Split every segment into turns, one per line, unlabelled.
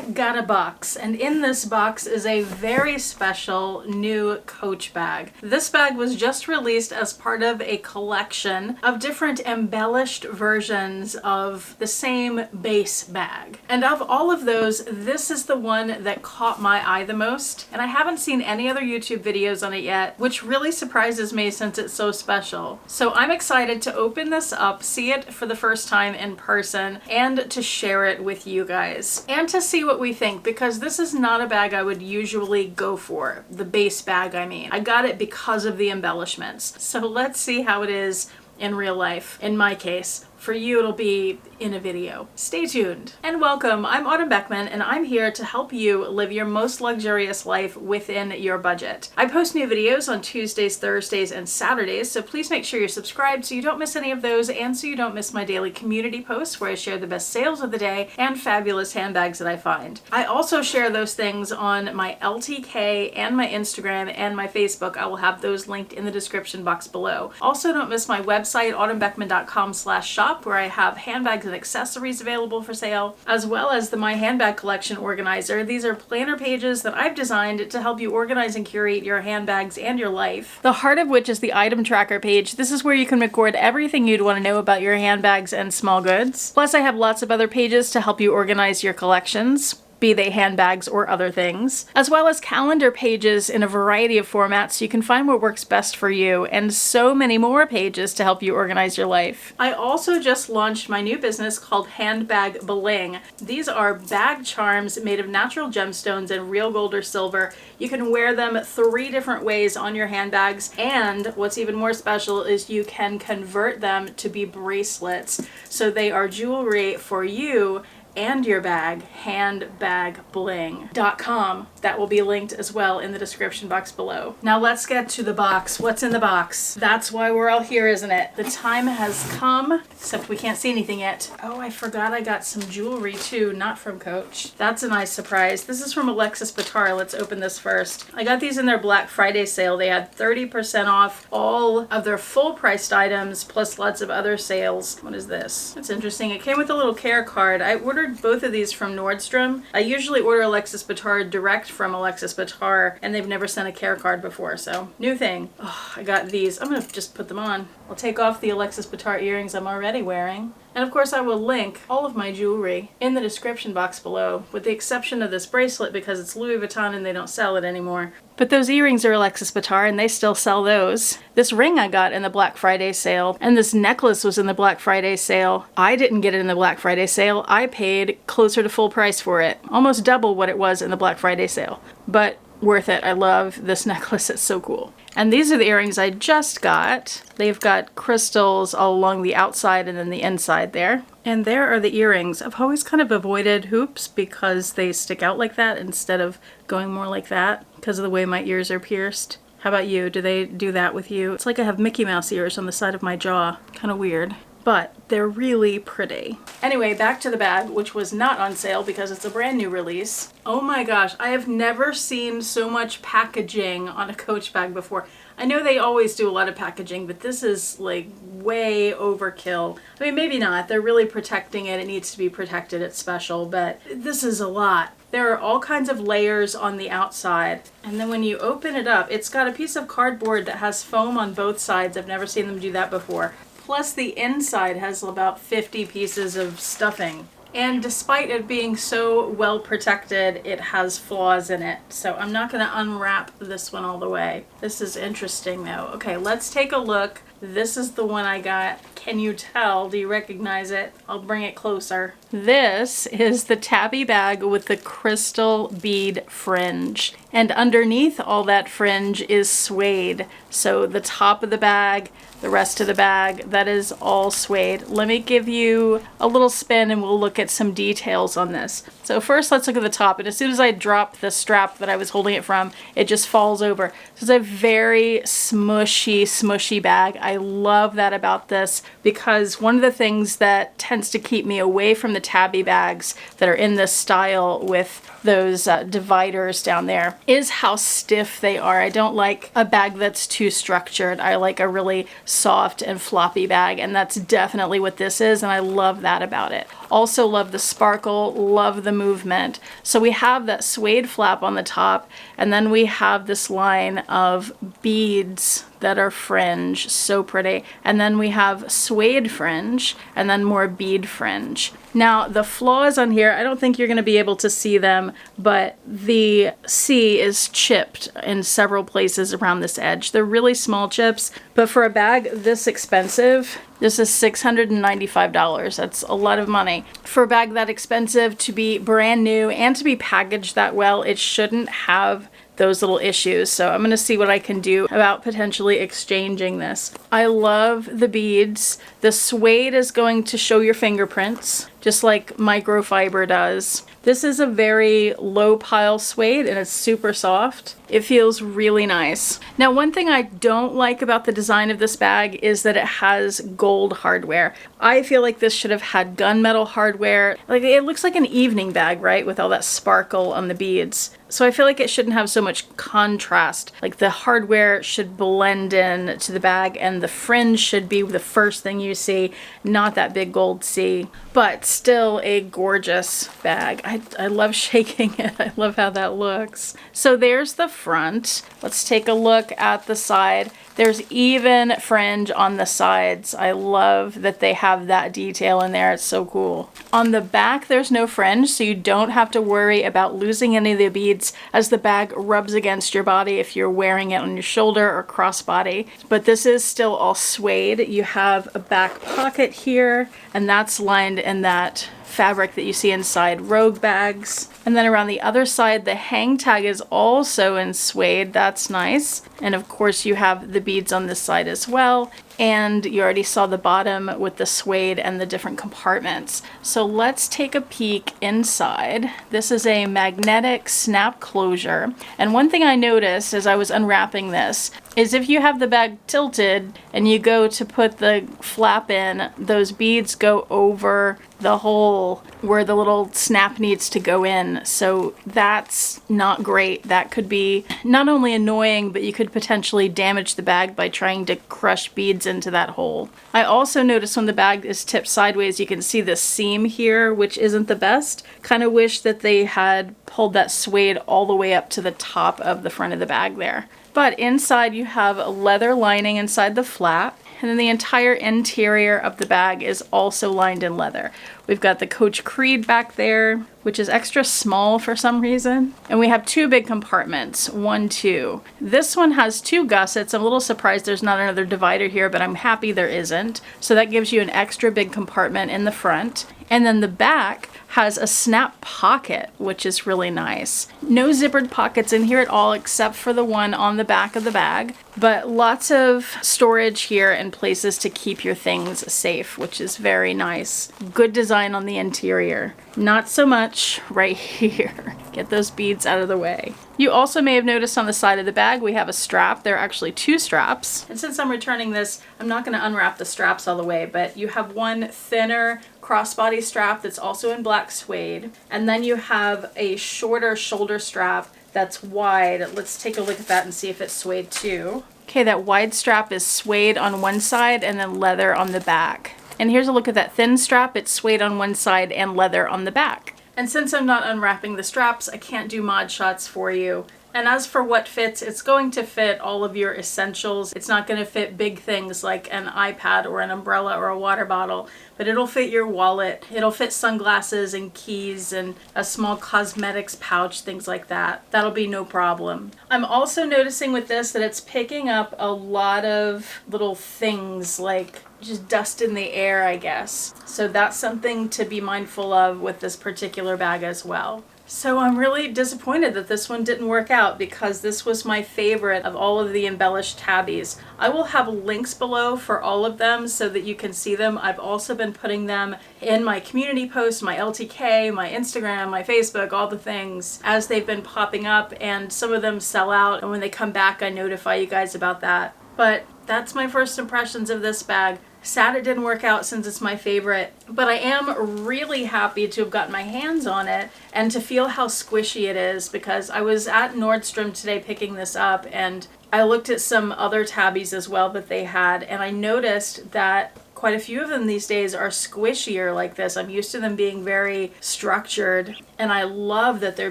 I got a box, and in this box is a very special new Coach bag. This bag was just released as part of a collection of different embellished versions of the same base bag. And of all of those, this is the one that caught my eye the most, and I haven't seen any other YouTube videos on it yet, which really surprises me since it's so special. So I'm excited to open this up, see it for the first time in person, and to share it with you guys. And to see what we think, because this is not a bag I would usually go for. The base bag, I mean. I got it because of the embellishments. So let's see how it is in real life, in my case. For you, it'll be in a video. Stay tuned. And welcome, I'm Autumn Beckman, and I'm here to help you live your most luxurious life within your budget. I post new videos on Tuesdays, Thursdays, and Saturdays, so please make sure you're subscribed so you don't miss any of those, and so you don't miss my daily community posts where I share the best sales of the day and fabulous handbags that I find. I also share those things on my LTK and my Instagram and my Facebook. I will have those linked in the description box below. Also, don't miss my website, autumnbeckman.com/shop, where I have handbags and accessories available for sale, as well as the My Handbag Collection Organizer. These are planner pages that I've designed to help you organize and curate your handbags and your life. The heart of which is the item tracker page. This is where you can record everything you'd want to know about your handbags and small goods. Plus, I have lots of other pages to help you organize your collections, be they handbags or other things, as well as calendar pages in a variety of formats so you can find what works best for you, and so many more pages to help you organize your life. I also just launched my new business called Handbag Bling. These are bag charms made of natural gemstones and real gold or silver. You can wear them 3 different ways on your handbags, and what's even more special is you can convert them to be bracelets. So they are jewelry for you and your bag. Handbagbling.com. That will be linked as well in the description box below. Now let's get to the box. What's in the box? That's why we're all here, isn't it? The time has come, except we can't see anything yet. Oh, I forgot I got some jewelry too, not from Coach. That's a nice surprise. This is from Alexis Bitar. Let's open this first. I got these in their Black Friday sale. They had 30% off all of their full priced items, plus lots of other sales. What is this? That's interesting. It came with a little care card. I ordered both of these from Nordstrom. I usually order Alexis Bitar direct from Alexis Bitar, and they've never sent a care card before, so new thing. Oh, I got these. I'm gonna just put them on. I'll take off the Alexis Bitar earrings I'm already wearing. And of course I will link all of my jewelry in the description box below, with the exception of this bracelet because it's Louis Vuitton and they don't sell it anymore. But those earrings are Alexis Bitar and they still sell those. This ring I got in the Black Friday sale, and this necklace was in the Black Friday sale. I didn't get it in the Black Friday sale. I paid closer to full price for it. Almost double what it was in the Black Friday sale. But worth it. I love this necklace. It's so cool. And these are the earrings I just got. They've got crystals all along the outside and then the inside there. And there are the earrings. I've always kind of avoided hoops because they stick out like that instead of going more like that because of the way my ears are pierced. How about you? Do they do that with you? It's like I have Mickey Mouse ears on the side of my jaw. Kind of weird. But they're really pretty. Anyway, back to the bag, which was not on sale because it's a brand new release. Oh my gosh, I have never seen so much packaging on a Coach bag before. I know they always do a lot of packaging, but this is like way overkill. I mean, maybe not. They're really protecting it. It needs to be protected. It's special, but this is a lot. There are all kinds of layers on the outside. And then when you open it up, it's got a piece of cardboard that has foam on both sides. I've never seen them do that before. Plus the inside has about 50 pieces of stuffing. And despite it being so well protected, it has flaws in it. So I'm not going to unwrap this one all the way. This is interesting though. Okay, let's take a look. This is the one I got. Can you tell? Do you recognize it? I'll bring it closer. This is the tabby bag with the crystal bead fringe. And underneath all that fringe is suede. So the top of the bag, the rest of the bag, that is all suede. Let me give you a little spin and we'll look at some details on this. So first let's look at the top. And as soon as I drop the strap that I was holding it from, it just falls over. So it's a very smushy bag. I I love that about this, because one of the things that tends to keep me away from the tabby bags that are in this style with those dividers down there is how stiff they are. I don't like a bag that's too structured. I like a really soft and floppy bag, and that's definitely what this is, and I love that about it. Also love the sparkle, love the movement. So we have that suede flap on the top, and then we have this line of beads that are fringe, so pretty. And then we have suede fringe, and then more bead fringe. Now the flaws on here, I don't think you're gonna be able to see them, but the C is chipped in several places around this edge. They're really small chips, but for a bag this expensive, this is $695. That's a lot of money. For a bag that expensive to be brand new and to be packaged that well, it shouldn't have those little issues. So I'm gonna see what I can do about potentially exchanging this. I love the beads. The suede is going to show your fingerprints, just like microfiber does. This is a very low pile suede and it's super soft. It feels really nice. Now, one thing I don't like about the design of this bag is that it has gold hardware. I feel like this should have had gunmetal hardware. Like, it looks like an evening bag, right? With all that sparkle on the beads. So I feel like it shouldn't have so much contrast. Like, the hardware should blend in to the bag and the fringe should be the first thing you see, not that big gold C. But still a gorgeous bag. I love shaking it. I love how that looks. So there's the front. Let's take a look at the side. There's even fringe on the sides. I love that they have that detail in there. It's so cool. On the back, there's no fringe, so you don't have to worry about losing any of the beads as the bag rubs against your body if you're wearing it on your shoulder or crossbody. But this is still all suede. You have a back pocket here, and that's lined in that fabric that you see inside Rogue bags. And then around the other side, the hang tag is also in suede. That's nice. And of course you have the beads on this side as well. And you already saw the bottom with the suede and the different compartments. So let's take a peek inside. This is a magnetic snap closure. And one thing I noticed as I was unwrapping this is if you have the bag tilted and you go to put the flap in, those beads go over the hole where the little snap needs to go in. So that's not great. That could be not only annoying, but you could potentially damage the bag by trying to crush beads into that hole. I also noticed when the bag is tipped sideways, you can see this seam here, which isn't the best. Kind of wish that they had pulled that suede all the way up to the top of the front of the bag there. But inside you have a leather lining inside the flap. And then the entire interior of the bag is also lined in leather. We've got the Coach Creed back there, which is extra small for some reason. And we have two big compartments, 1, 2. This one has 2 gussets. I'm a little surprised there's not another divider here, but I'm happy there isn't. So that gives you an extra big compartment in the front. And then the back has a snap pocket, which is really nice. No zippered pockets in here at all, except for the one on the back of the bag. But lots of storage here and places to keep your things safe, which is very nice. Good design on the interior. Not so much right here. Get those beads out of the way. You also may have noticed on the side of the bag we have a strap. There are actually 2 straps. And since I'm returning this, I'm not going to unwrap the straps all the way, but you have one thinner crossbody strap that's also in black suede. And then you have a shorter shoulder strap that's wide. Let's take a look at that and see if it's suede too. Okay, that wide strap is suede on one side and then leather on the back. And here's a look at that thin strap. It's suede on one side and leather on the back. And since I'm not unwrapping the straps, I can't do mod shots for you. And as for what fits, it's going to fit all of your essentials. It's not going to fit big things like an iPad or an umbrella or a water bottle, but it'll fit your wallet. It'll fit sunglasses and keys and a small cosmetics pouch, things like that. That'll be no problem. I'm also noticing with this that it's picking up a lot of little things like just dust in the air, I guess. So that's something to be mindful of with this particular bag as well. So I'm really disappointed that this one didn't work out because this was my favorite of all of the embellished tabbies. I will have links below for all of them so that you can see them. I've also been putting them in my community posts, my LTK, my Instagram, my Facebook, all the things as they've been popping up, and some of them sell out, and when they come back I notify you guys about that. But that's my first impressions of this bag. Sad it didn't work out since it's my favorite, but I am really happy to have gotten my hands on it and to feel how squishy it is, because I was at Nordstrom today picking this up and I looked at some other tabbies as well that they had, and I noticed that quite a few of them these days are squishier like this. I'm used to them being very structured, and I love that they're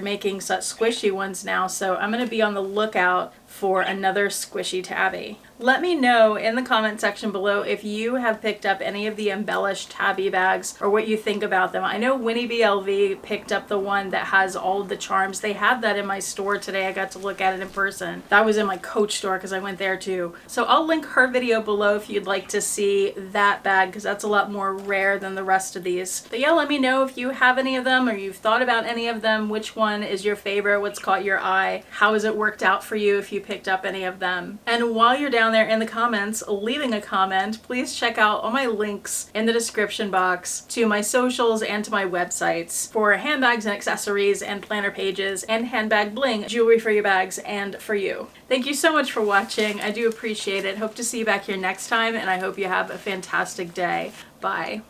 making such squishy ones now, so I'm going to be on the lookout for another squishy tabby. Let me know in the comment section below if you have picked up any of the embellished tabby bags or what you think about them. I know Winnie B LV picked up the one that has all of the charms. They had that in my store today. I got to look at it in person. That was in my Coach store because I went there too. So I'll link her video below if you'd like to see that bag, because that's a lot more rare than the rest of these. But yeah, let me know if you have any of them or you've thought about any of them. Which one is your favorite? What's caught your eye? How has it worked out for you if you picked up any of them? And while you're down there in the comments leaving a comment, please check out all my links in the description box to my socials and to my websites for handbags and accessories and planner pages and handbag bling, jewelry for your bags and for you. Thank you so much for watching. I do appreciate it. Hope to see you back here next time, and I hope you have a fantastic day. Bye.